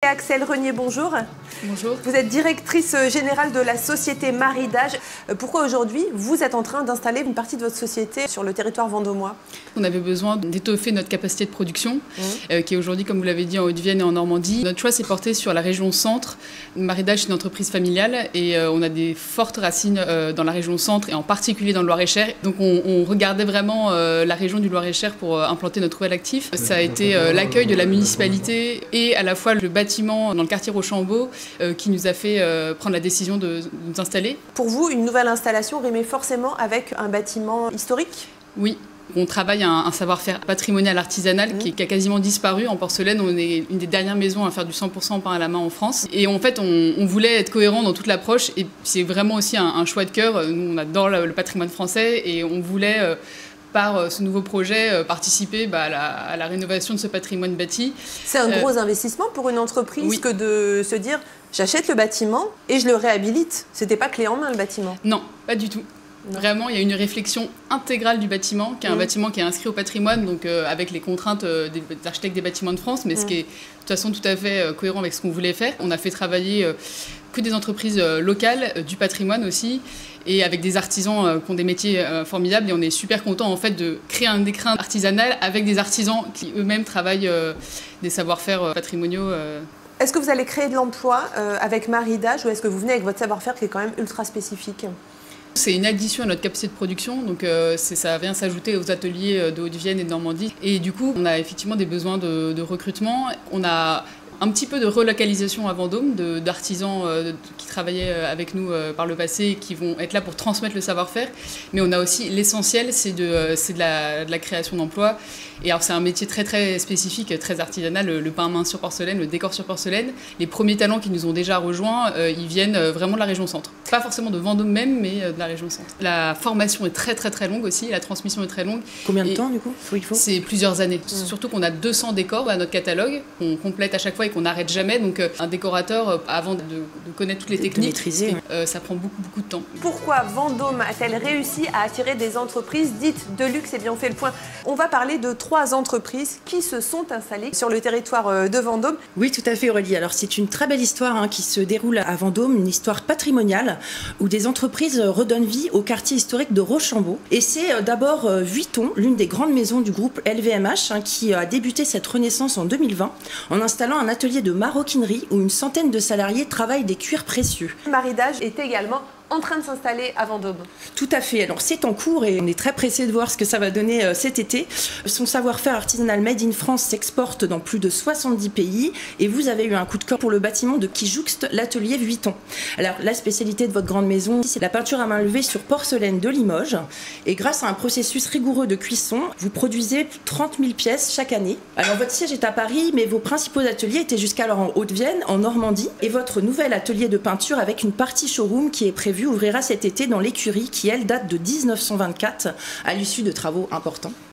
Axelle Renier, bonjour. Bonjour. Vous êtes directrice générale de la société Maridage. Pourquoi aujourd'hui vous êtes en train d'installer une partie de votre société sur le territoire vendômois? On avait besoin d'étoffer notre capacité de production, qui est aujourd'hui, comme vous l'avez dit, en Haute-Vienne et en Normandie. Notre choix s'est porté sur la région centre. Maridage, c'est une entreprise familiale et on a des fortes racines dans la région centre et en particulier dans le Loir-et-Cher. Donc on regardait vraiment la région du Loir-et-Cher pour implanter notre nouvel actif. Ça a été l'accueil de la municipalité et à la fois le bâtiment dans le quartier Rochambeau qui nous a fait prendre la décision de nous installer. Pour vous, une nouvelle installation rimait forcément avec un bâtiment historique? Oui. On travaille un savoir-faire patrimonial artisanal qui a quasiment disparu. En porcelaine, on est une des dernières maisons à faire du 100% peint à la main en France. Et en fait, on voulait être cohérent dans toute l'approche. Et c'est vraiment aussi un choix de cœur. Nous, on adore le patrimoine français et on voulait, par ce nouveau projet, participer à la rénovation de ce patrimoine bâti. C'est un gros investissement pour une entreprise que de se dire j'achète le bâtiment et je le réhabilite. C'était pas clé en main le bâtiment? Non, pas du tout. Non. Vraiment, il y a une réflexion intégrale du bâtiment, qui est un bâtiment qui est inscrit au patrimoine, donc avec les contraintes des architectes des bâtiments de France, mais ce qui est de toute façon tout à fait cohérent avec ce qu'on voulait faire. On a fait travailler que des entreprises locales, du patrimoine aussi, et avec des artisans qui ont des métiers formidables. Et on est super contents en fait de créer un écrin artisanal avec des artisans qui eux-mêmes travaillent des savoir-faire patrimoniaux. Est-ce que vous allez créer de l'emploi avec Maridage ou est-ce que vous venez avec votre savoir-faire qui est quand même ultra spécifique? C'est une addition à notre capacité de production, donc ça vient s'ajouter aux ateliers de Haute-Vienne et de Normandie. Et du coup, on a effectivement des besoins de recrutement. On a un petit peu de relocalisation à Vendôme, d'artisans qui travaillaient avec nous par le passé et qui vont être là pour transmettre le savoir-faire. Mais on a aussi l'essentiel, c'est de la création d'emplois. Et alors c'est un métier très très spécifique, très artisanal, le peint à main sur porcelaine, le décor sur porcelaine. Les premiers talents qui nous ont déjà rejoints, ils viennent vraiment de la région centre. Pas forcément de Vendôme même, mais de la région centre. La formation est très très très longue aussi, la transmission est très longue. Combien de temps du coup il faut? C'est plusieurs années. Surtout qu'on a 200 décors à notre catalogue, qu'on complète à chaque fois et qu'on n'arrête jamais. Donc un décorateur, avant de connaître toutes les techniques, maîtriser, ça prend beaucoup de temps. Pourquoi Vendôme a-t-elle réussi à attirer des entreprises dites de luxe? Eh bien on fait le point. On va parler de 3 entreprises qui se sont installées sur le territoire de Vendôme. Oui, tout à fait Aurélie. Alors c'est une très belle histoire qui se déroule à Vendôme, une histoire patrimoniale où des entreprises redonnent vie au quartier historique de Rochambeau. Et c'est d'abord Vuitton, l'une des grandes maisons du groupe LVMH, qui a débuté cette renaissance en 2020 en installant un atelier de maroquinerie où une centaine de salariés travaillent des cuirs précieux. Maridage est également en train de s'installer à Vendôme. Tout à fait. Alors c'est en cours et on est très pressé de voir ce que ça va donner cet été. Son savoir-faire artisanal Made in France s'exporte dans plus de 70 pays et vous avez eu un coup de cœur pour le bâtiment qui jouxte l'atelier Vuitton. Alors la spécialité de votre grande maison, c'est la peinture à main levée sur porcelaine de Limoges et grâce à un processus rigoureux de cuisson, vous produisez 30 000 pièces chaque année. Alors votre siège est à Paris, mais vos principaux ateliers étaient jusqu'alors en Haute-Vienne, en Normandie et votre nouvel atelier de peinture avec une partie showroom qui est prévue ouvrira cet été dans l'écurie qui, elle, date de 1924 à l'issue de travaux importants.